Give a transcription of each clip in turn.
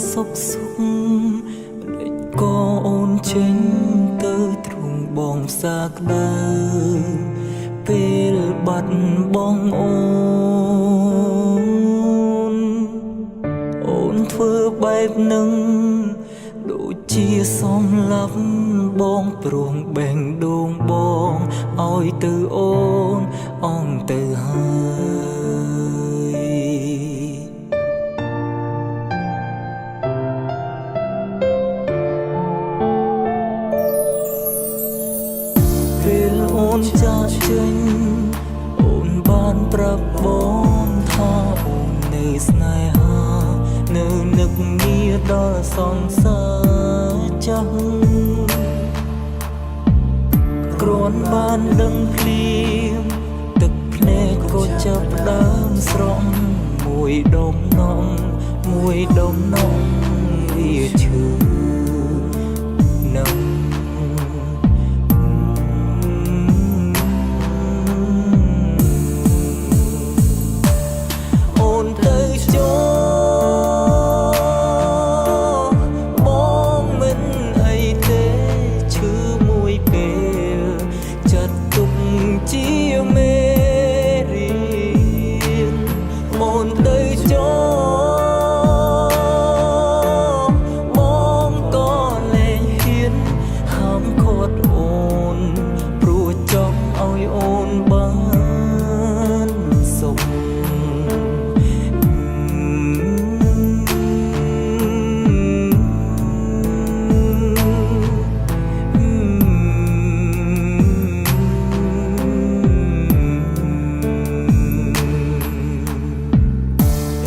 សុខសុខមិនក៏អូនចេញទៅទ្រង់បងផ្សាក្តៅពេលបាត់បងអូនធ្វើបែបនឹងដូចជាសំឡាប់បងព្រោះបេះដូងបងឲ្យទៅអូនអងទៅហើយពេលអូនចាកចេញអូនបានប្រាប់បងថាអូននៅស្នេហានៅនឹកងារដល់សង្សារចាស់គ្រាន់បានដឹងភ្លាមទឹកភ្នែកក៏ចាប់ដើមស្រង់មួយដុំនំវាឈឺនឹងអូនទៅបងមិនអីទេឈឺមួយពេលចាត់ទុកជាមេរៀនអូនទៅបងក៏លែងហ៊ានហាមឃាត់អូនព្រោះចង់ឲ្យអូនបានសុខ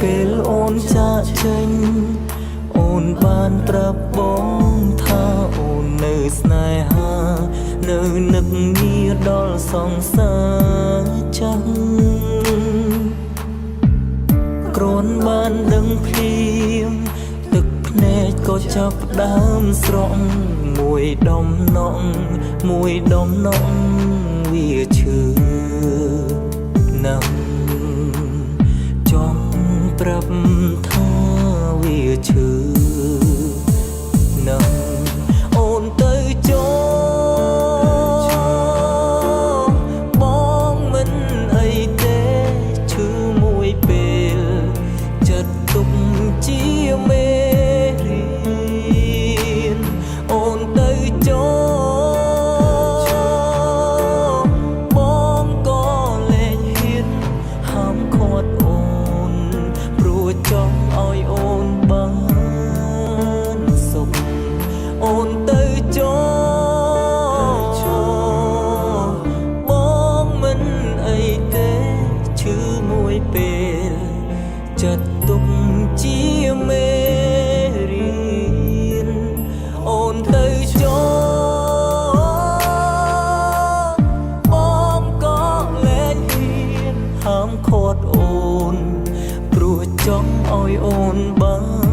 ពេលអូនចាកចេញអូនបានប្រាប់បងថាអូននៅស្នេហានៅនឹកងារដល់សង្សារចាំគ្រាន់បានដឹងភ្លាមទឹកភ្នែកក៏ចាប់ដើមស្រង់មួយដុំនំវាឈឺណាស់ចង់ប្រាប់ថាវាឈឺណាស់អូនទៅបងមិនអីទេឈឺមួយពេលចាត់ទុកជាមេរៀនអូនទៅបងក៏លែងហ៊ានហាមឃាត់អូនព្រោះចង់ឲ្យអូនបានសុខអូនទៅបងមិនអីទេឈឺមួយពេលចាត់ទុកជាមេរៀនអូនទៅបងក៏លែងហ៊ានហាមឃាត់អូនព្រោះចង់ឲ្យអូនបាន